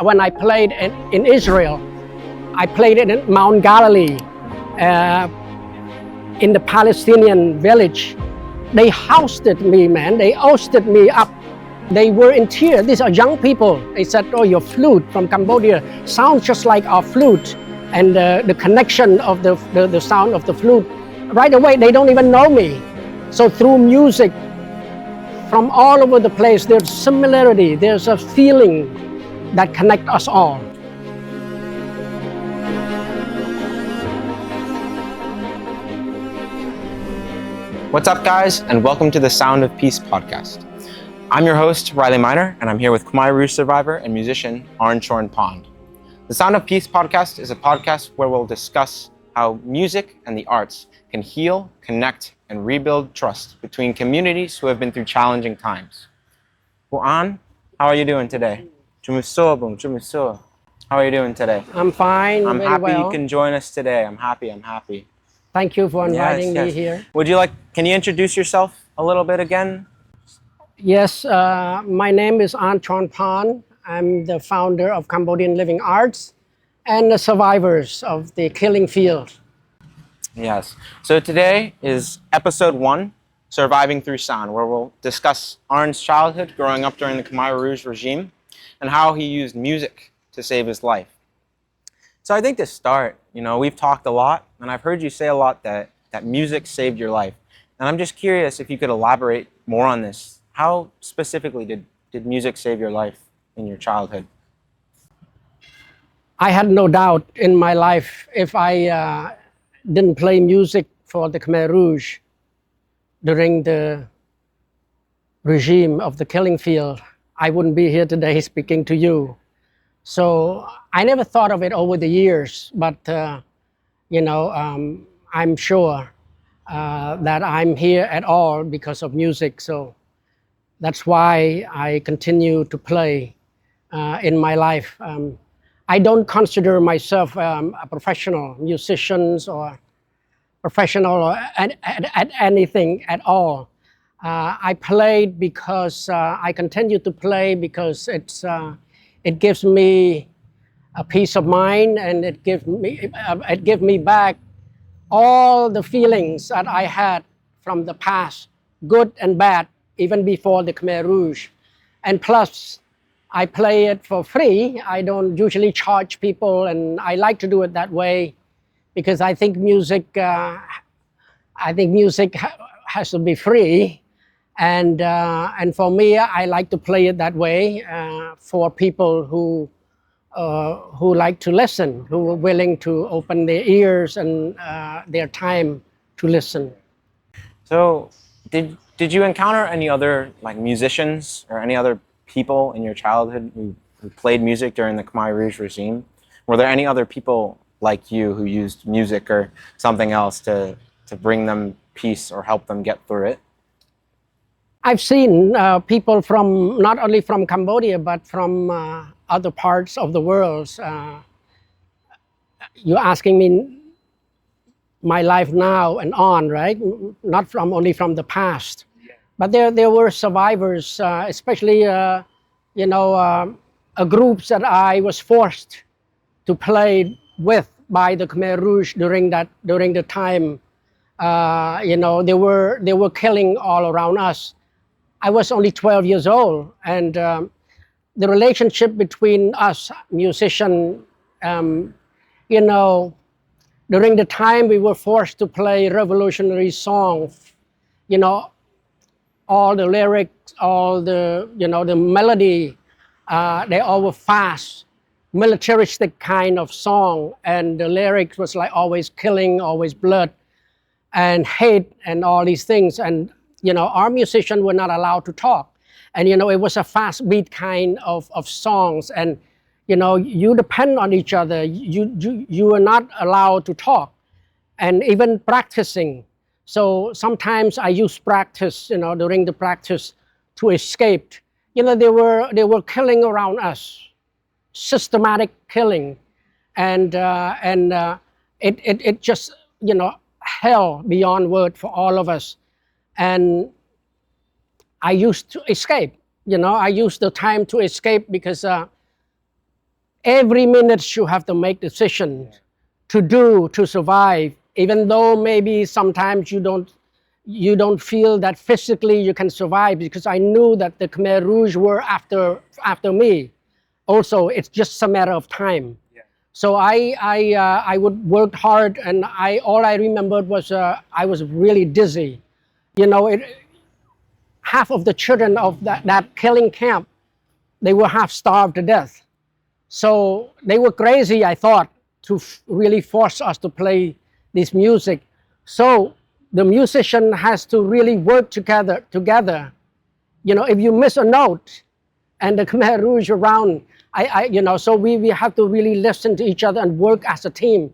when I played in Israel. I played in Mount Galilee, in the Palestinian village. They hosted me, man. They hosted me up. They were in tears. These are young people. They said, "Oh, your flute from Cambodia sounds just like our flute." And the connection of the sound of the flute, right away, they don't even know me. So through music, from all over the place, there's similarity. There's a feeling that connects us all. What's up, guys, and welcome to the Sound of Peace podcast. I'm your host, Riley Miner, and I'm here with Khmer Rouge survivor and musician Chorn-Pond. The Sound of Peace podcast is a podcast where we'll discuss how music and the arts can heal, connect, and rebuild trust between communities who have been through challenging times. An, how are you doing today? How are you doing today? I'm fine. I'm very happy well. you can join us today. I'm happy. Thank you for inviting Yes. me here. Can you introduce yourself a little bit again? Yes, my name is Chorn-Pond. I'm the founder of Cambodian Living Arts and the survivors of the killing field. Yes. So today is episode 1, Surviving Through Sound, where we'll discuss Arn's childhood growing up during the Khmer Rouge regime and how he used music to save his life. So I think to start, we've talked a lot, and I've heard you say a lot that music saved your life. And I'm just curious if you could elaborate more on this. How specifically did music save your life in your childhood? I had no doubt in my life if I didn't play music for the Khmer Rouge during the regime of the killing field, I wouldn't be here today speaking to you. So I never thought of it over the years, but I'm sure that I'm here at all because of music. So that's why I continue to play in my life. I don't consider myself a professional musician or professional at anything at all. I played because I continue to play because it gives me a peace of mind, and it gives me back all the feelings that I had from the past, good and bad, even before the Khmer Rouge. And plus, I play it for free. I don't usually charge people, and I like to do it that way because I think music has to be free. And for me, I like to play it that way for people who like to listen, who are willing to open their ears and their time to listen. So did you encounter any other musicians or any other people in your childhood who played music during the Khmer Rouge regime? Were there any other people like you who used music or something else to bring them peace or help them get through it? I've seen people from not only from Cambodia but from other parts of the world. You're asking me my life now and on, right? Not only from the past, but there were survivors, especially groups that I was forced to play with by the Khmer Rouge during the time. They were killing all around us. I was only 12 years old, and the relationship between us musicians, during the time we were forced to play revolutionary songs, all the lyrics, all the melody, they all were fast, militaristic kind of song, and the lyrics was like always killing, always blood, and hate, and all these things. And our musicians were not allowed to talk. And, it was a fast beat kind of songs. And, you depend on each other. You are not allowed to talk. And even practicing. So sometimes I use practice, during the practice to escape. They were killing around us. Systematic killing. And it just, hell beyond word for all of us. And I used to escape, I used the time to escape because every minute you have to make decisions to do to survive, even though maybe sometimes you don't feel that physically you can survive, because I knew that the Khmer Rouge were after me. Also, it's just a matter of time. So I would work hard, and all I remembered was I was really dizzy. You know, half of the children of that killing camp, they were half starved to death. So they were crazy, I thought, to really force us to play this music. So the musician has to really work together. You know, if you miss a note and the Khmer Rouge around, you know, so we have to really listen to each other and work as a team.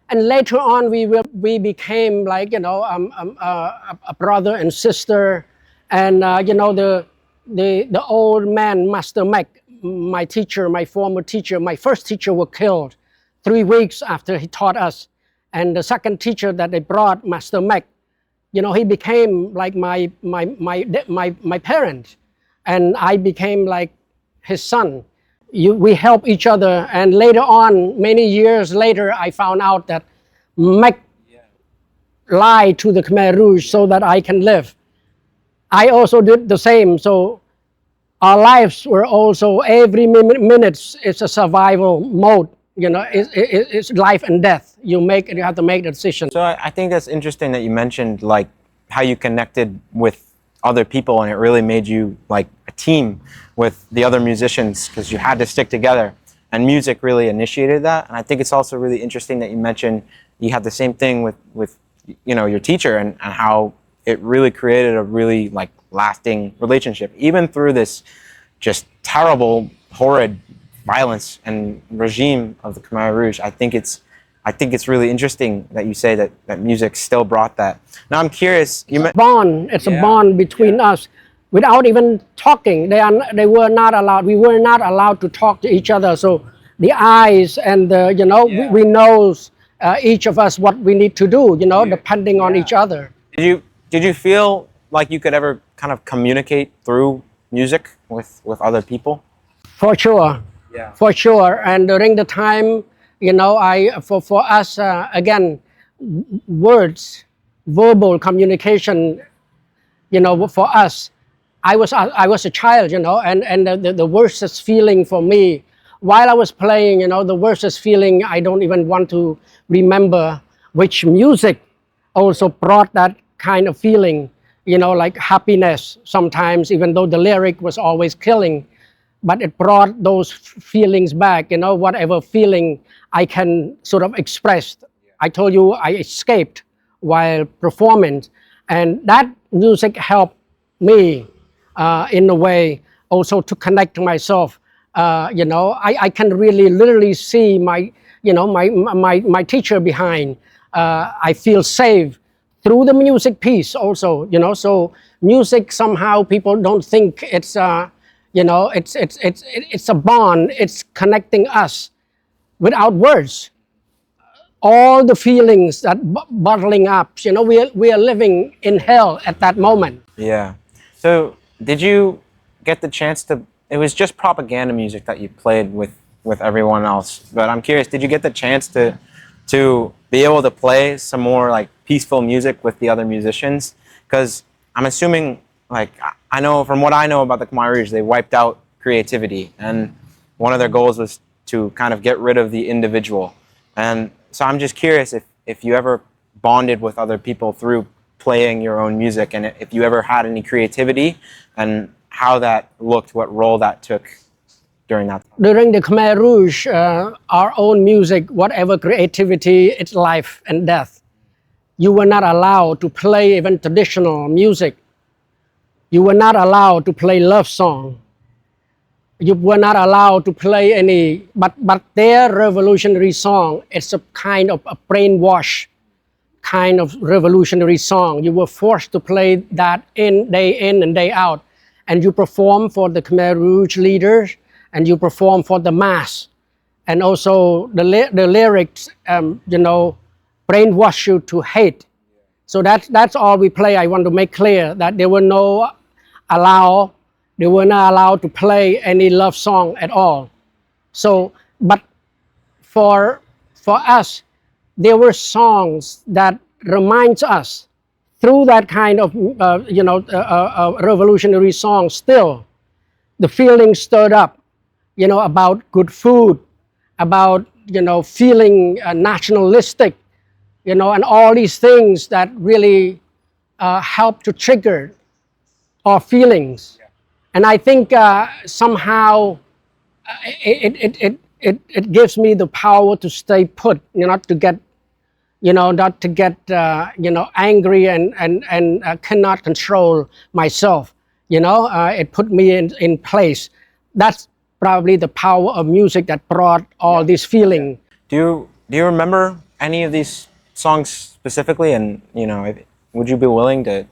And later on, we became like, you know, a brother and sister. And, you know, the old man, Master Mac, my teacher, my former teacher, my first teacher was killed 3 weeks after he taught us. And the second teacher that they brought, Master Mac, you know, he became like my parent. And I became like his son. We help each other. And later on, many years later, I found out that Mac lied to the Khmer Rouge so that I can live. I also did the same. So our lives were also, every minute it's a survival mode. You know, it's life and death. You have to make a decision. So I think that's interesting that you mentioned like how you connected with other people, and it really made you like a team with the other musicians because you had to stick together, and music really initiated that. And I think it's also really interesting that you mentioned you had the same thing with you know, your teacher, and how it really created a really like lasting relationship, even through this just terrible, horrid violence and regime of the Khmer Rouge. I think it's really interesting that you say that music still brought that. Now I'm curious. It's a bond between us, without even talking. They were not allowed. We were not allowed to talk to each other. So the eyes and the, you know, we knows each of us what we need to do. You know, depending on each other. Did you feel like you could ever kind of communicate through music with other people? For sure. Yeah. For sure. And during the time, you know, for us, again, words, verbal communication, you know, for us, I was a child, you know, and the worstest feeling for me, while I was playing, you know, the worstest feeling, I don't even want to remember, which music also brought that kind of feeling, you know, like happiness sometimes, even though the lyric was always killing. But it brought those feelings back, you know, whatever feeling I can sort of express. I told you I escaped while performing, and that music helped me in a way also to connect to myself. You know, I can really literally see my, you know, my teacher behind. I feel safe through the music piece also, you know. So music, somehow people don't think it's you know, it's a bond. It's connecting us without words. All the feelings that bottling up, you know, we are living in hell at that moment. Yeah. So did you get the chance to? It was just propaganda music that you played with everyone else. But I'm curious, did you get the chance to be able to play some more like peaceful music with the other musicians? Because I'm assuming, like, I know from what I know about the Khmer Rouge, they wiped out creativity, and one of their goals was to kind of get rid of the individual. And so I'm just curious if you ever bonded with other people through playing your own music, and if you ever had any creativity, and how that looked, what role that took during that time. During the Khmer Rouge, our own music, whatever creativity, it's life and death. You were not allowed to play even traditional music. You were not allowed to play love song. You were not allowed to play any, but their revolutionary song, it's a kind of a brainwash kind of revolutionary song. You were forced to play that day in and day out. And you perform for the Khmer Rouge leaders, and you perform for the mass. And also the lyrics, you know, brainwash you to hate. So that's all we play. I want to make clear that they were not allowed to play any love song at all. So But for us, there were songs that reminds us through that kind of revolutionary song. Still, the feeling stirred up, about good food, about feeling nationalistic, and all these things that really help to trigger our feelings. And I think somehow it gives me the power to stay put, not to get angry and cannot control myself. It put me in place. That's probably the power of music that brought all this feeling. Do you remember any of these songs specifically? And would you be willing to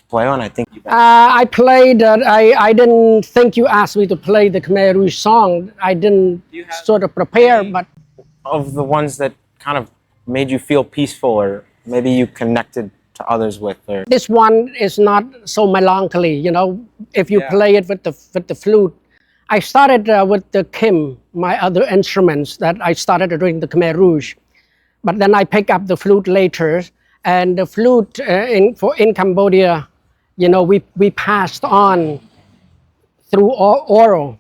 play one? I think I played. I didn't think you asked me to play the Khmer Rouge song. I didn't sort of prepare, but of the ones that kind of made you feel peaceful, or maybe you connected to others with, or this one is not so melancholy. If you play it with the flute. I started with the Kim, my other instruments that I started during the Khmer Rouge, but then I picked up the flute later. And the flute in Cambodia, we passed on through oral,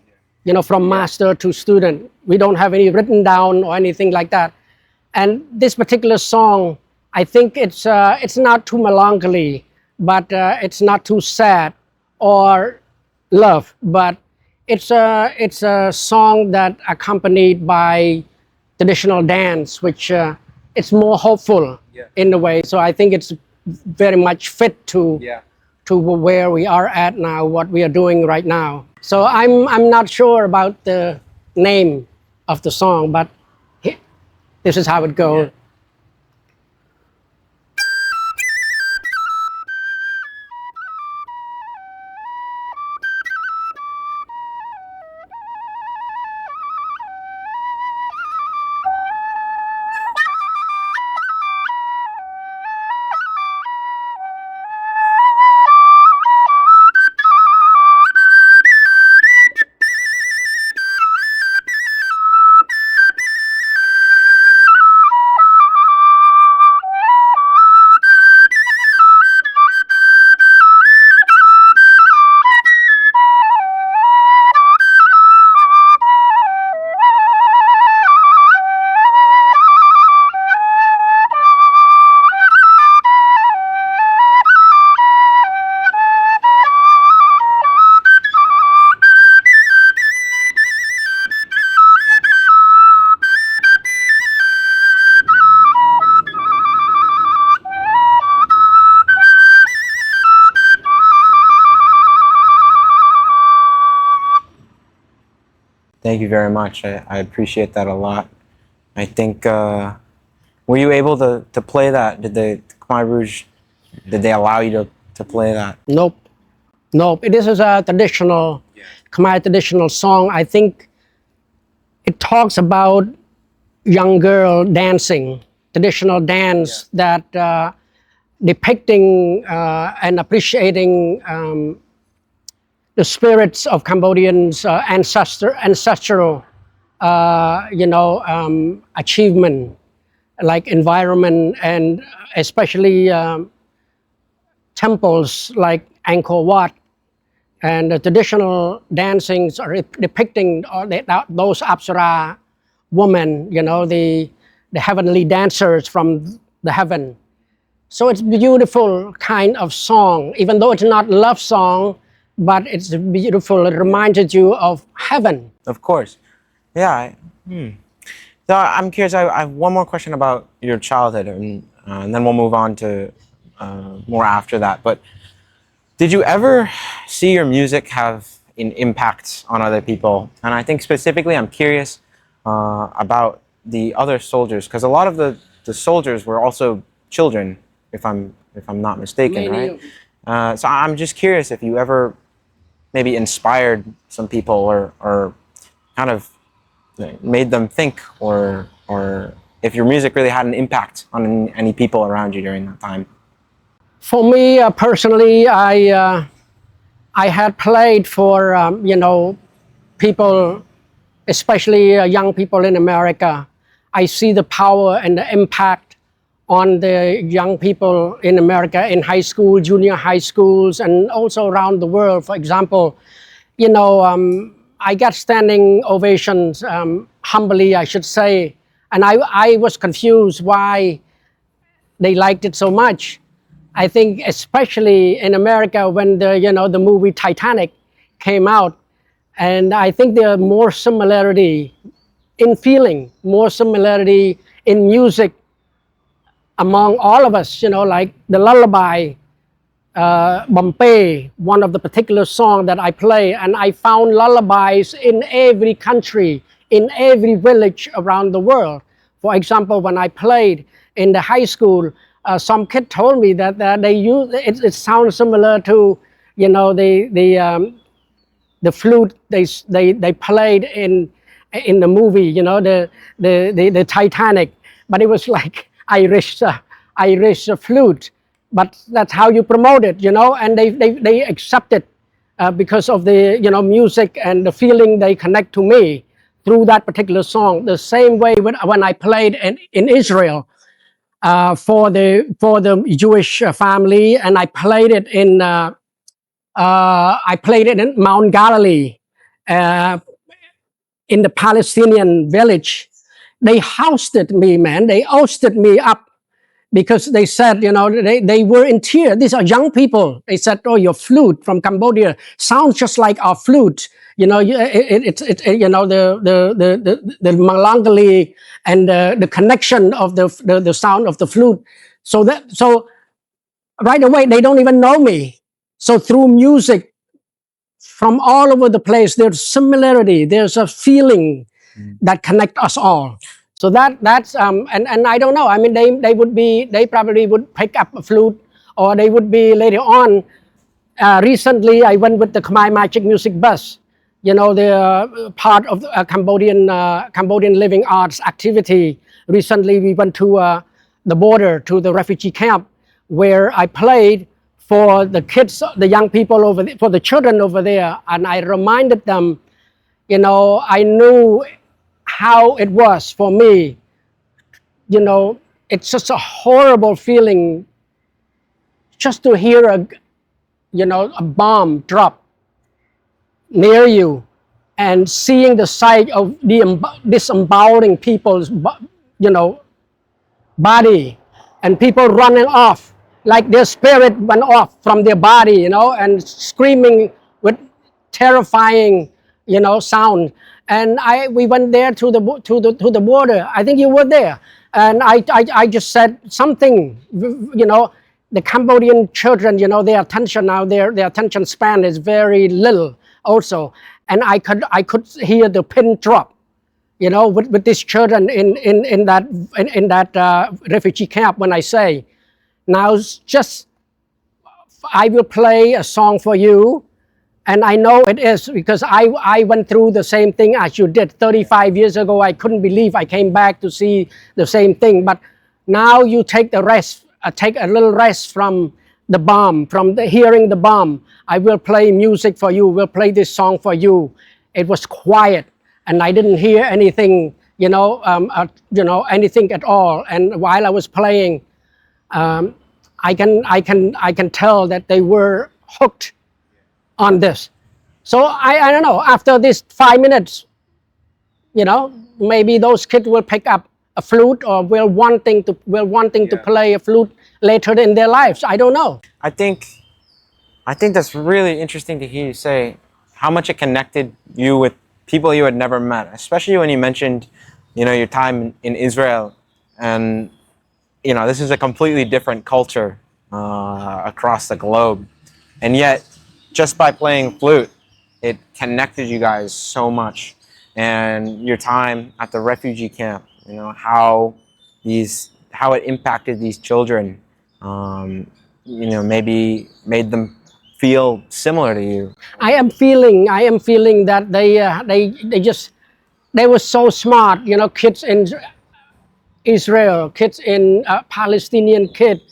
from master to student. We don't have any written down or anything like that. And this particular song, I think it's not too melancholy, but it's not too sad or love, but it's a song that accompanied by traditional dance, which it's more hopeful in a way. So I think it's very much fit to where we are at now, what we are doing right now. So I'm not sure about the name of the song, but this is how it goes. Thank you very much. I appreciate that a lot. I think, were you able to play that? Did the Khmer Rouge, did they allow you to play that? Nope. This is a traditional, Khmer traditional song. I think it talks about young girl dancing, traditional dance that depicting and appreciating the spirits of Cambodians' ancestral, achievement, like environment, and especially temples like Angkor Wat. And the traditional dancings are depicting those Apsara women, the heavenly dancers from the heaven. So it's beautiful kind of song, even though it's not love song, but it's beautiful. It reminds you of heaven. Of course. Yeah. So I'm curious, I have one more question about your childhood, and then we'll move on to more after that. But did you ever see your music have an impact on other people? And I think specifically I'm curious about the other soldiers, because a lot of the soldiers were also children, if I'm not mistaken, right? So I'm just curious if you ever maybe inspired some people, or kind of made them think, or if your music really had an impact on any people around you during that time. For me personally, I had played for people especially young people in America. I see the power and the impact on the young people in America in high school, junior high schools, and also around the world. For example, I got standing ovations, humbly, I should say, and I was confused why they liked it so much. I think especially in America when the movie Titanic came out, and I think there are more similarity in feeling, more similarity in music among all of us. Like the lullaby, Bombay, one of the particular songs that I play, and I found lullabies in every country, in every village around the world. For example, when I played in the high school, some kid told me that they use it. It sounds similar to, the flute they played in the movie, the Titanic, but it was like Irish flute. But that's how you promote it, and they accept it because of the music and the feeling they connect to me through that particular song. The same way when I played in Israel for the Jewish family, and I played it in Mount Galilee, uh, in the Palestinian village. They hosted me, man. They hosted me up because they said, they were in tears. These are young people. They said, "Oh, your flute from Cambodia sounds just like our flute." The melancholy and the connection of the sound of the flute. So right away they don't even know me. So through music, from all over the place, there's similarity. There's a feeling that connect us all. So that's and I don't know. I mean, they probably would pick up a flute, or they would be later on. Recently, I went with the Khmer Magic Music Bus. The part of the Cambodian living arts activity. Recently, we went to the border, to the refugee camp, where I played for the kids, the young people over there, for the children over there, and I reminded them, I knew how it was for me. It's just a horrible feeling just to hear a bomb drop near you, and seeing the sight of disemboweling people's body, and people running off like their spirit went off from their body, and screaming with terrifying sound. And we went there to the border. I think you were there, and I just said something. The Cambodian children, their attention now, their attention span is very little also, and I could hear the pin drop, with these children in that refugee camp. When I say, now just I will play a song for you, and I know it is because I went through the same thing as you did 35 years ago. I couldn't believe I came back to see the same thing. But now you take the rest, take a little rest from the bomb, from hearing the bomb. I will play music for you. We'll play this song for you. It was quiet, and I didn't hear anything, anything at all. And while I was playing, I can tell that they were hooked on this. So I don't know. After this 5 minutes, maybe those kids will pick up a flute, or will wanting to play a flute later in their lives. I don't know. I think that's really interesting to hear you say how much it connected you with people you had never met, especially when you mentioned, your time in Israel, and this is a completely different culture across the globe, and yet just by playing flute, it connected you guys so much. And your time at the refugee camp, how it impacted these children, maybe made them feel similar to you. I am feeling that they were so smart, kids in Israel, kids in Palestinian kids.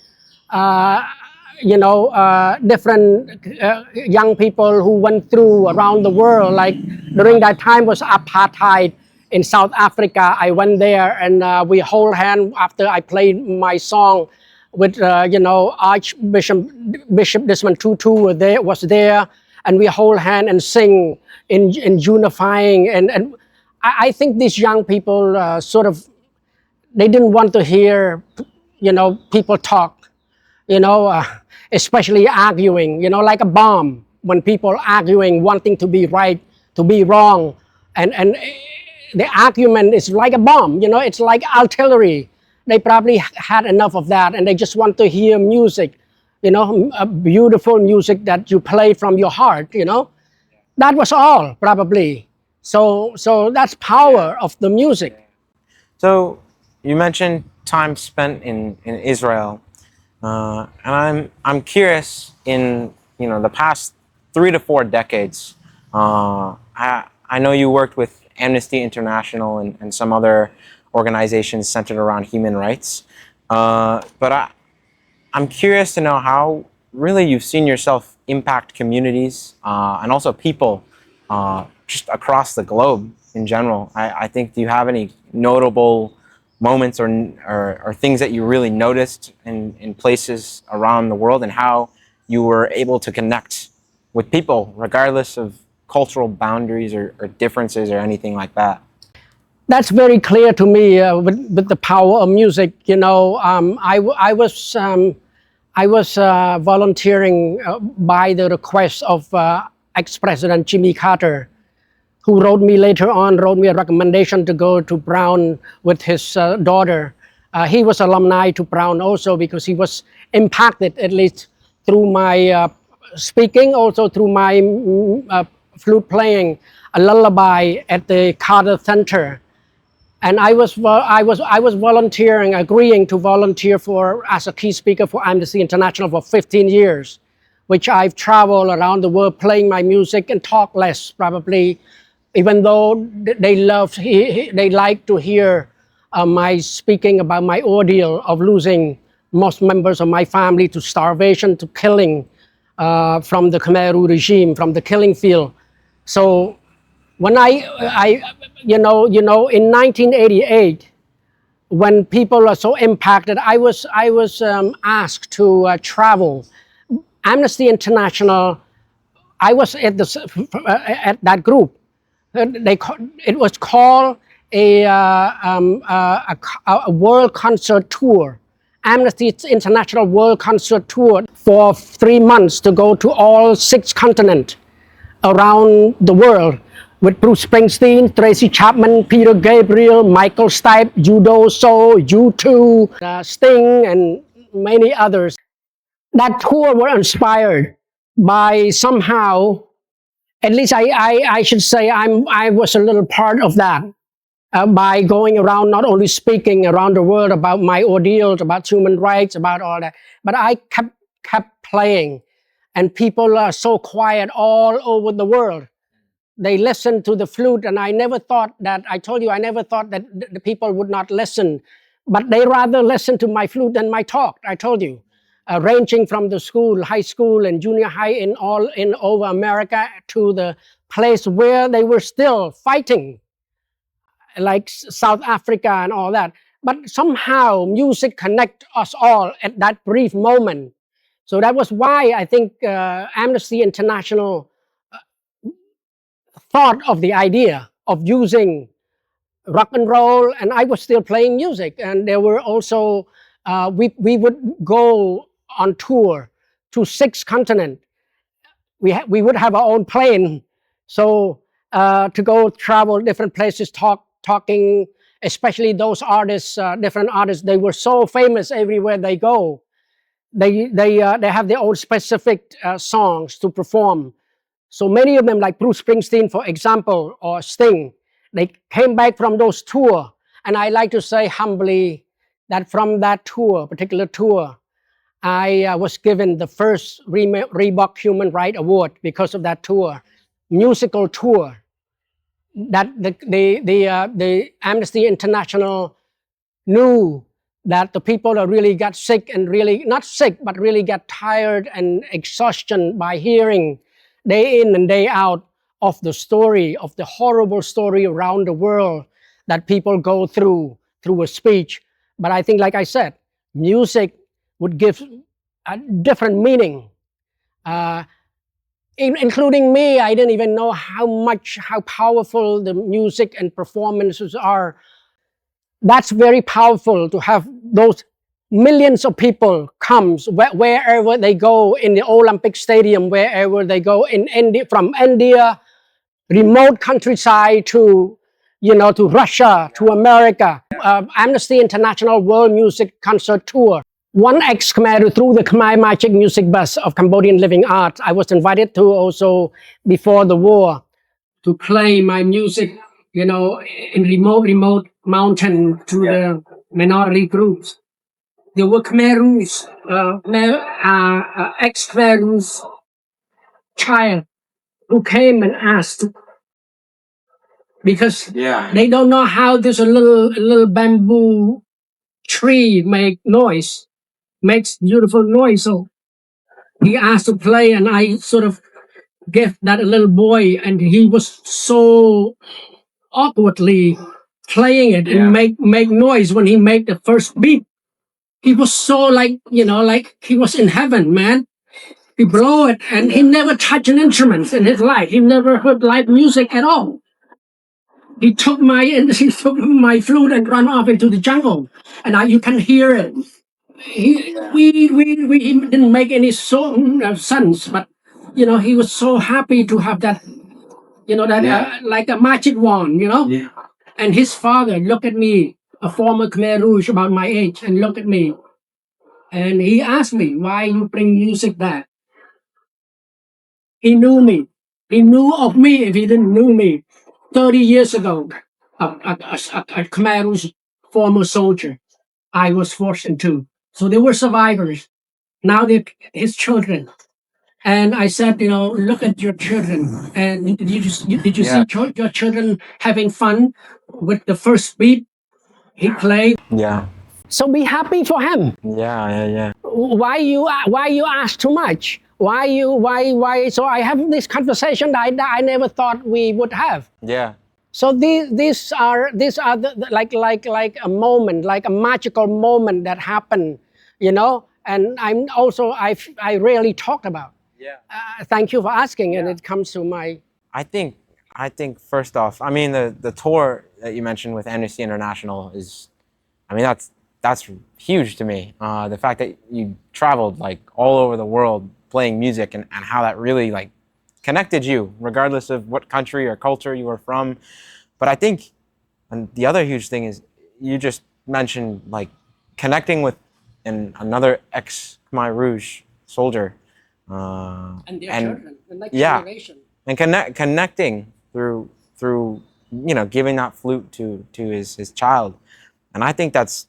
different young people who went through around the world. Like during that time was apartheid in South Africa. I went there and we hold hand after I played my song with Archbishop Bishop Desmond Tutu was there, and we hold hand and sing in unifying. And I think these young people sort of they didn't want to hear people talk, you know, uh, especially arguing, like a bomb when people arguing, wanting to be right, to be wrong. And the argument is like a bomb, it's like artillery. They probably had enough of that and they just want to hear music, a beautiful music that you play from your heart. That was all probably. So that's power of the music. So you mentioned time spent in Israel, and I'm curious in the past 3 to 4 decades. I know you worked with Amnesty International and some other organizations centered around human rights, but I'm curious to know how really you've seen yourself impact communities and also people just across the globe in general. I think, do you have any notable moments or things that you really noticed in places around the world and how you were able to connect with people regardless of cultural boundaries or differences or anything like that? That's very clear to me with the power of music. I was volunteering by the request of ex-President Jimmy Carter, who wrote me a recommendation to go to Brown with his daughter. He was alumni to Brown also because he was impacted at least through my speaking, also through my flute playing a lullaby at the Carter Center. And I was volunteering, agreeing to volunteer as a key speaker for Amnesty International for 15 years, which I've traveled around the world playing my music and talk less probably, even though they like to hear my speaking about my ordeal of losing most members of my family to starvation, to killing from the Khmer Rouge regime, from the killing field. So when in 1988, when people are so impacted, I was asked to travel. Amnesty International, I was at that group. It was called a world concert tour. Amnesty International World Concert Tour for 3 months to go to all 6 continents around the world with Bruce Springsteen, Tracy Chapman, Peter Gabriel, Michael Stipe, Judo Soul, U2, Sting, and many others. That tour was inspired by somehow, at least I should say I was a little part of that. By going around not only speaking around the world about my ordeals, about human rights, about all that, but I kept playing, and people are so quiet all over the world. They listen to the flute, and I never thought that, I told you, I never thought that the people would not listen, but they rather listen to my flute than my talk, I told you. Ranging from the school, high school and junior high in over America to the place where they were still fighting, like South Africa and all that. But somehow music connect us all at that brief moment. So that was why I think Amnesty International thought of the idea of using rock and roll, and I was still playing music. And there were also, we would go on tour to 6 continents. We would have our own plane. So to go travel different places, talking, especially those artists, different artists, they were so famous everywhere they go. They have their own specific songs to perform. So many of them, like Bruce Springsteen, for example, or Sting, they came back from those tours. And I like to say humbly that from that particular tour, I was given the first Reebok Human Rights Award because of that tour, musical tour. That the Amnesty International knew that the people that really got sick and really, not sick, but really got tired and exhaustion by hearing day in and day out of the story, of the horrible story around the world that people go through a speech. But I think, like I said, music would give a different meaning. Including me, I didn't even know how powerful the music and performances are. That's very powerful to have those millions of people comes wherever they go in the Olympic Stadium, wherever they go in India, from India, remote countryside to, to Russia, to America. Amnesty International World Music Concert Tour. One ex-Khmer through the Khmer Magic Music Bus of Cambodian Living Arts. I was invited to also before the war to play my music, in remote mountain to the minority groups. There were Khmer Rouge, ex-Khmer Rouge child who came and asked because they don't know how this little bamboo tree makes beautiful noise. So he asked to play, and I sort of gave that little boy, and he was so awkwardly playing it and make noise when he made the first beat. He was so like he was in heaven, man. He blow it, and he never touched an instrument in his life. He never heard live music at all. He took my flute and ran off into the jungle, and you can hear it. He didn't make any sense, but he was so happy to have that, like a magic wand, And his father looked at me, a former Khmer Rouge about my age, and looked at me, and he asked me, "Why you bring music back?" He knew me. He knew of me if he didn't know me. 30 years ago, a Khmer Rouge former soldier, I was forced into. So they were survivors. Now they're his children. And I said, look at your children. And did you see your children having fun with the first beat he played? Yeah. So be happy for him. Yeah. Why you ask too much? Why? So I have this conversation that I never thought we would have. Yeah. So these are like a moment, like a magical moment that happened, And I rarely talked about. Yeah. Thank you for asking, and it comes to my. I think first off, I mean the tour that you mentioned with Amnesty International is, I mean that's huge to me. The fact that you traveled like all over the world playing music and how that really like connected you, regardless of what country or culture you were from. But I think, and the other huge thing is you just mentioned like connecting with another ex-Khmer Rouge soldier. And their children, the next generation. And connecting through giving that flute to his child, and I think that's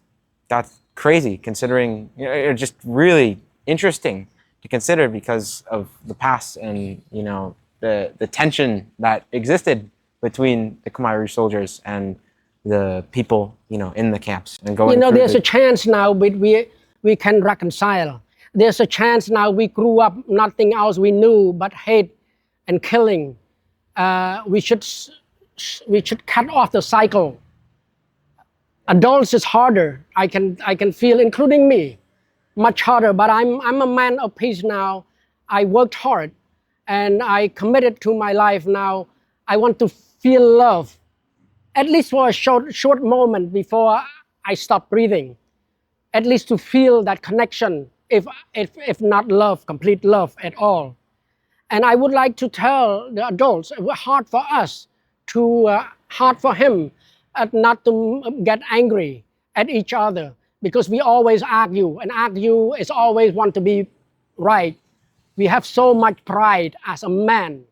crazy considering, just really interesting to consider because of the past and the tension that existed between the Khmer Rouge soldiers and the people in the camps and going. There's a chance now we can reconcile. There's a chance now we grew up nothing else we knew but hate and killing. We should cut off the cycle. Adults is harder. I can feel, including me, much harder. But I'm a man of peace now. I worked hard, and I committed to my life now. I want to feel love, at least for a short moment before I stop breathing. At least to feel that connection, if not love, complete love at all. And I would like to tell the adults, it was hard for us hard for him, not to get angry at each other, because we always argue, and argue is always want to be right. We have so much pride as a man.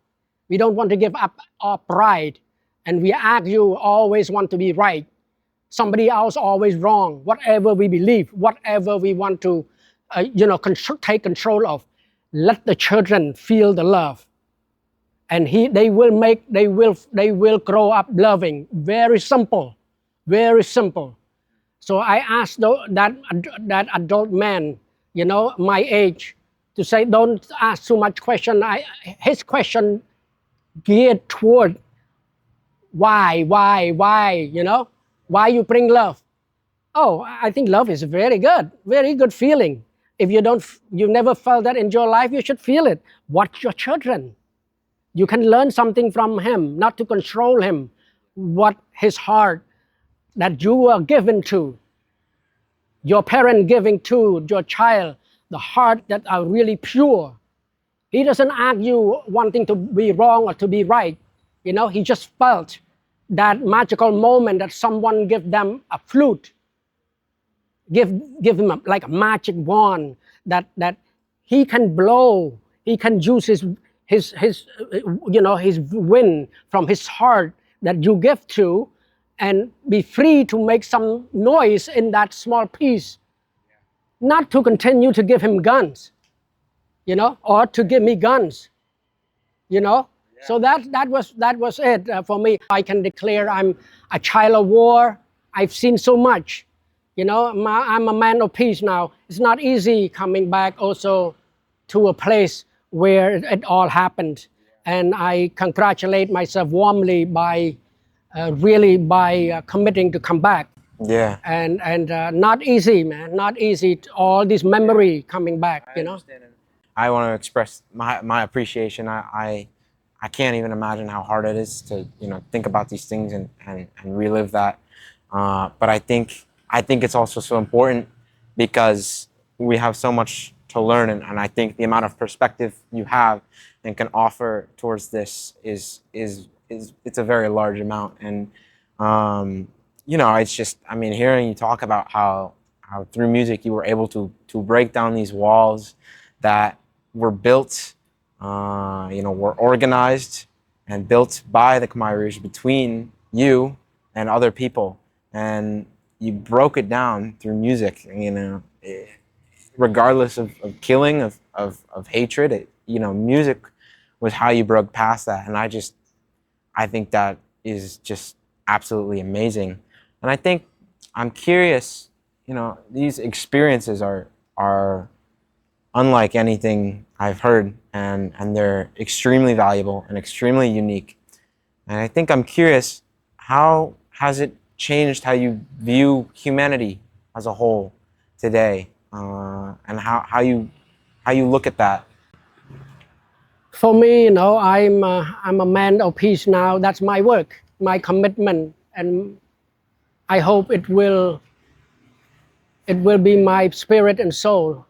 We don't want to give up our pride, and we argue, always want to be right. Somebody else always wrong. Whatever we believe, whatever we want to, take control of. Let the children feel the love, and they will grow up loving. Very simple, very simple. So I asked that adult man, my age, to say, don't ask too much question. His question geared toward why, why you bring love. Oh, I think love is very good feeling. If you never felt that in your life, you should feel it. Watch your children. You can learn something from him, not to control him. What his heart that you are given to, your parent giving to your child, the heart that are really pure. He doesn't argue wanting to be wrong or to be right. He just felt that magical moment that someone give them a flute, give him like a magic wand that he can blow. He can use his wind from his heart that you give to, and be free to make some noise in that small piece, not to continue to give him guns, or to give me guns, So that was it for me. I can declare I'm a child of war. I've seen so much, I'm a man of peace now. It's not easy coming back also to a place where it all happened, and I congratulate myself warmly by committing to come back. Yeah. And not easy, man. Not easy. All this memory coming back, I want to express my appreciation. I can't even imagine how hard it is to think about these things and relive that. But I think it's also so important because we have so much to learn, and I think the amount of perspective you have and can offer towards this is it's a very large amount. And it's just, I mean, hearing you talk about how through music you were able to break down these walls that were built, were organized and built by the Khmer Rouge between you and other people, and you broke it down through music. Regardless of killing, of hatred, music was how you broke past that, and I think that is just absolutely amazing. And I think I'm curious, these experiences are unlike anything I've heard, and they're extremely valuable and extremely unique. And I think I'm curious, how has it changed how you view humanity as a whole today, and how you look at that? For me, I'm a man of peace now. That's my work, my commitment, and I hope it will be my spirit and soul.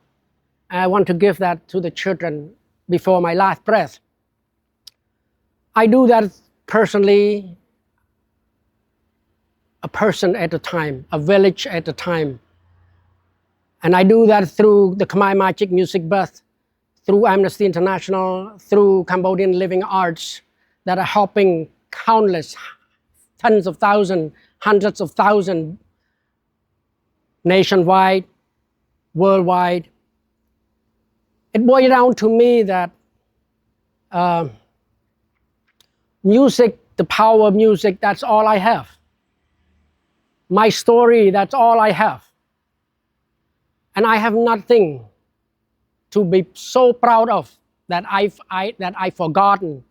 I want to give that to the children before my last breath. I do that personally, a person at a time, a village at a time. And I do that through the Khmer Magic Music Bus, through Amnesty International, through Cambodian Living Arts, that are helping countless, tens of thousands, hundreds of thousands, nationwide, worldwide. It boils down to me that music, the power of music, that's all I have. My story, that's all I have. And I have nothing to be so proud of that I've forgotten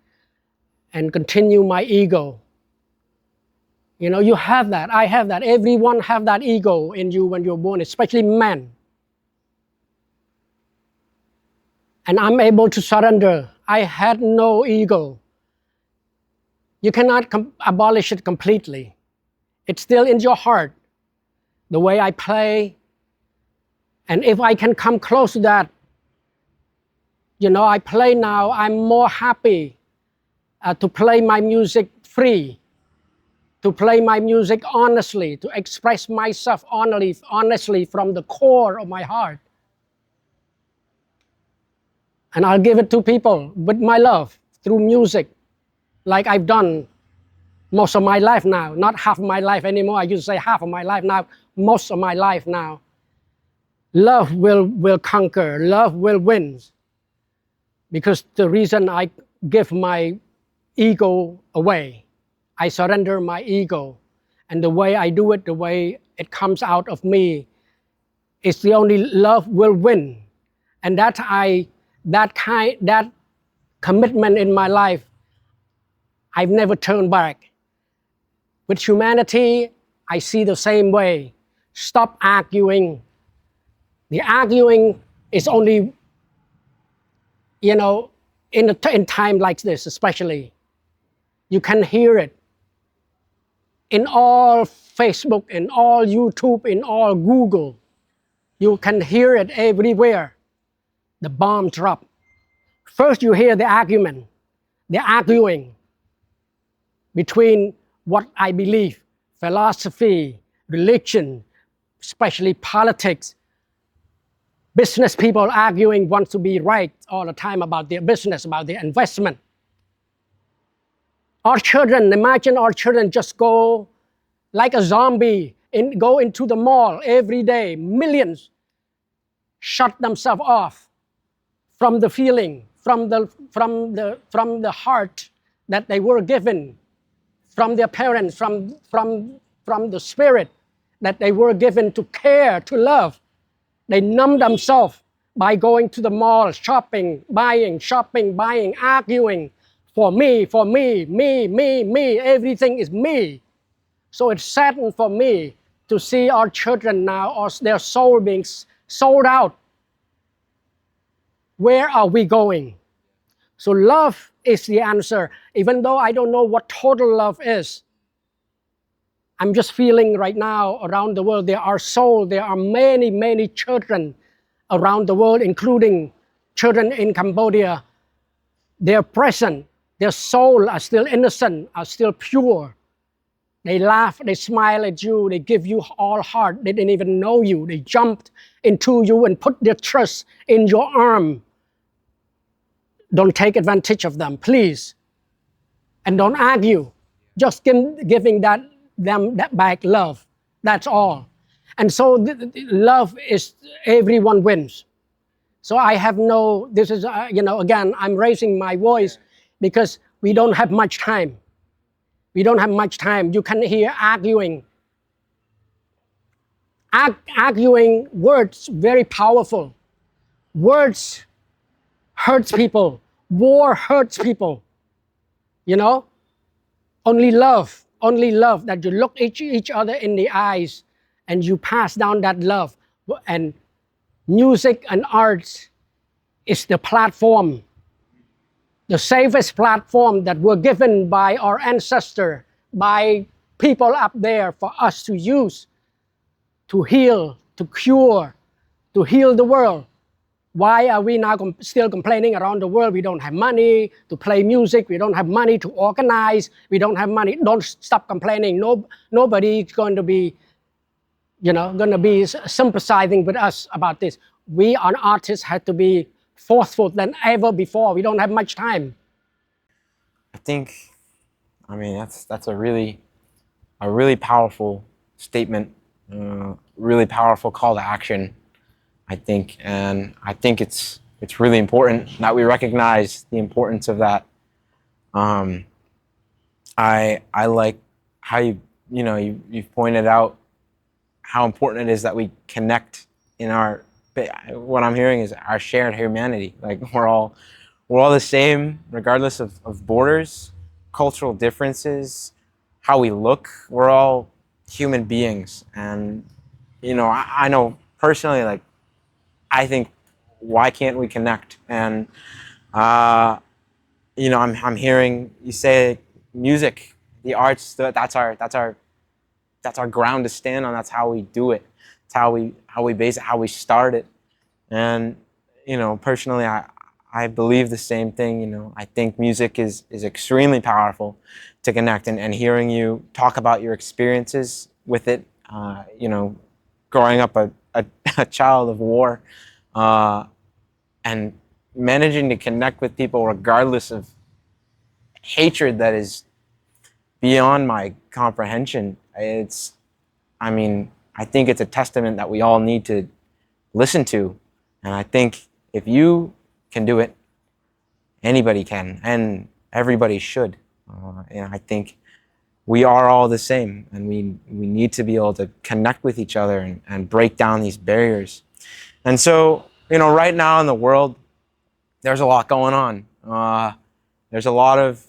and continue my ego. You have that, I have that. Everyone have that ego in you when you're born, especially men. And I'm able to surrender. I had no ego. You cannot abolish it completely. It's still in your heart, the way I play. And if I can come close to that, I play now, I'm more happy to play my music free, to play my music honestly, to express myself honestly from the core of my heart. And I'll give it to people with my love through music, like I've done most of my life now. Not half of my life anymore. I used to say half of my life now, most of my life now. Love will conquer, love will win. Because the reason I give my ego away, I surrender my ego. And the way I do it, the way it comes out of me. It's the only love will win. And that commitment in my life, I've never turned back. With humanity, I see the same way. Stop arguing. The arguing is only, in time like this especially, you can hear it in all Facebook, in all YouTube, in all Google. You can hear it everywhere. The bomb drop. First you hear the argument, the arguing between what I believe, philosophy, religion, especially politics. Business people arguing want to be right all the time about their business, about their investment. Our children, imagine our children just go like a zombie, go into the mall every day, millions, shut themselves off from the feeling, from the heart that they were given, from their parents, from the spirit that they were given to care, to love. They numb themselves by going to the mall, shopping, buying, arguing. For me, me, everything is me. So it's saddened for me to see our children now, or their soul being sold out. Where are we going? So love is the answer. Even though I don't know what total love is, I'm just feeling right now around the world, there are many, many children around the world, including children in Cambodia. They're present. Their soul are still innocent, are still pure. They laugh, they smile at you, they give you all heart. They didn't even know you. They jumped into you and put their trust in your arm. Don't take advantage of them, please. And don't argue. Just giving them that back love. That's all. And so love is everyone wins. So I have this is, again, I'm raising my voice because we don't have much time. We don't have much time. You can hear arguing. Arguing words, very powerful. Words hurts people. War hurts people. Only love that you look each other in the eyes and you pass down that love. And music and arts is the platform, the safest platform that were given by our ancestors, by people up there for us to use, to heal, to cure, to heal the world. Why are we now still complaining around the world? We don't have money to play music. We don't have money to organize. We don't have money. Don't stop complaining. Nobody is going to be, sympathizing with us about this. We, as artists, had to be forceful than ever before. We don't have much time. That's a really powerful statement, really powerful call to action, I think. And I think it's really important that we recognize the importance of that. I like how you've pointed out how important it is that we connect in what I'm hearing is our shared humanity. Like we're all the same, regardless of borders, cultural differences, how we look. We're all human beings. And, I know personally, like, I think, why can't we connect? And, I'm hearing you say music, the arts, that's our ground to stand on. That's how we do it. It's how we base it, how we start it. And, personally, I believe the same thing. I think music is extremely powerful to connect, and hearing you talk about your experiences with it, growing up a child of war, and managing to connect with people regardless of hatred that is beyond my comprehension. I think it's a testament that we all need to listen to. And I think if you can do it, anybody can, and everybody should. And I think we are all the same, and we need to be able to connect with each other and break down these barriers. And so, right now in the world, there's a lot going on. There's a lot of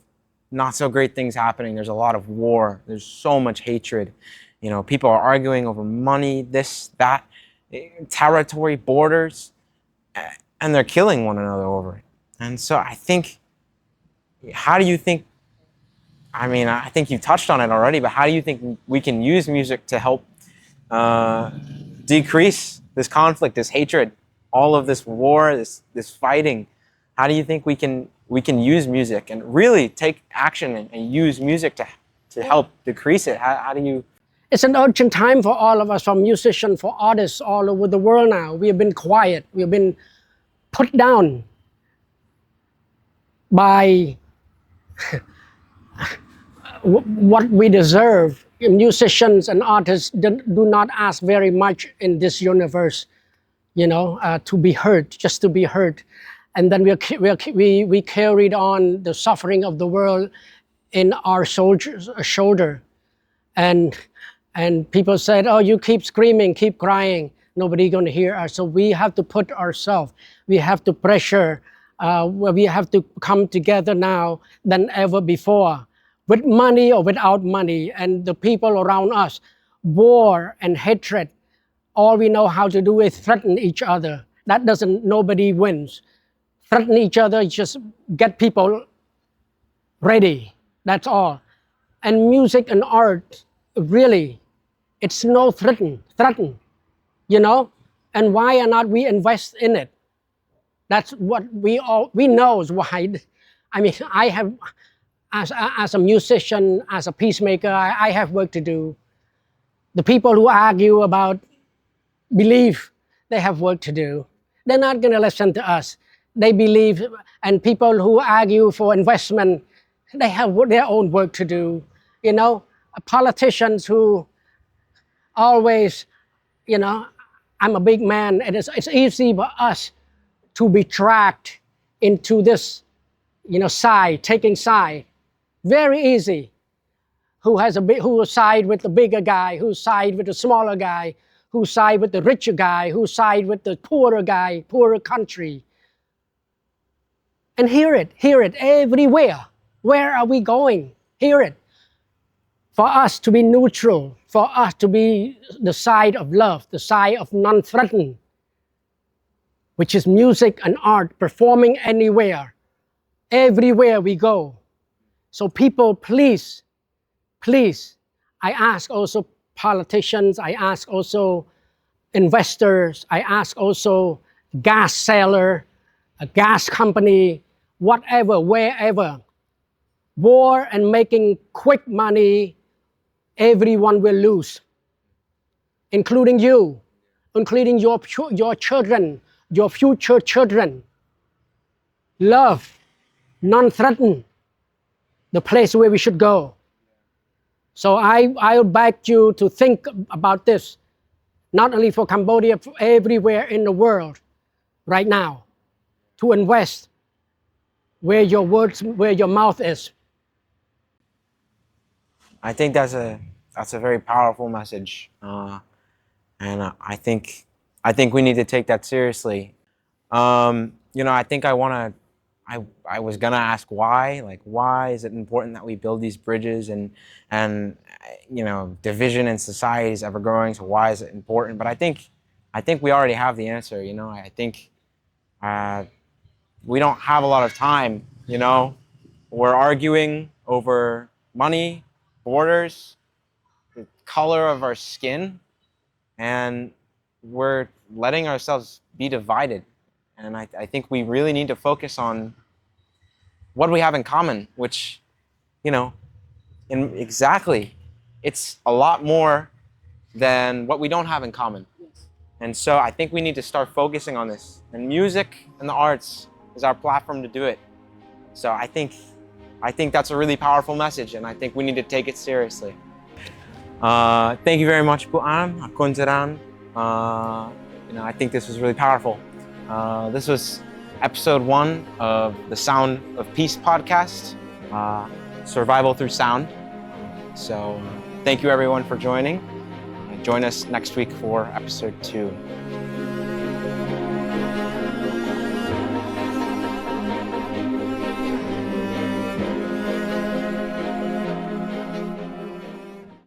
not so great things happening. There's a lot of war. There's so much hatred. People are arguing over money, this, that, territory, borders, and they're killing one another over it. And so I think, how do you think, I think you touched on it already, but how do you think we can use music to help decrease this conflict, this hatred, all of this war, this fighting? How do you think we can use music and really take action and use music to help decrease it? How do you? It's an urgent time for all of us, for musicians, for artists all over the world now. We have been quiet. We have been put down by what we deserve. Musicians and artists do not ask very much in this universe, to be heard, just to be heard. And then we carried on the suffering of the world in our shoulder. And people said, oh, you keep screaming, keep crying, nobody gonna hear us. So we have to put ourselves, we have to pressure, we have to come together now than ever before, with money or without money. And the people around us, war and hatred, all we know how to do is threaten each other. Nobody wins. Threaten each other, just get people ready, that's all. And music and art, really, it's no threaten, and why are not we invest in it? That's what we know is why. I have, as a musician, as a peacemaker, I have work to do. The people who argue about belief, they have work to do. They're not gonna listen to us. They believe, and people who argue for investment, they have their own work to do. Politicians who always, I'm a big man, and it's easy for us to be tracked into this, taking side. Very easy. Who will side with the bigger guy, who side with the smaller guy, who side with the richer guy, who side with the poorer guy, poorer country. And hear it everywhere. Where are we going? Hear it. For us to be neutral, for us to be the side of love, the side of non-threatening, which is music and art, performing anywhere, everywhere we go. So people, please, I ask also politicians, I ask also investors, I ask also gas seller, a gas company, whatever, wherever, war and making quick money, everyone will lose, including you, including your children, your future children. Love, non-threaten, the place where we should go. So I would beg you to think about this, not only for Cambodia, for everywhere in the world right now, to invest where your mouth is. I think that's a very powerful message, and I think we need to take that seriously. I think I was gonna ask why is it important that we build these bridges and division in society is ever growing, so why is it important? But I think we already have the answer. I think we don't have a lot of time. We're arguing over money, borders, the color of our skin, and we're letting ourselves be divided. And I think we really need to focus on what we have in common, which, it's a lot more than what we don't have in common. And so I think we need to start focusing on this. And music and the arts is our platform to do it. So I think that's a really powerful message, and I think we need to take it seriously. Thank you very much, Bu Am, Akuntaran. I think this was really powerful. This was episode 1 of the Sound of Peace podcast, Survival Through Sound. So thank you everyone for joining. Join us next week for episode 2.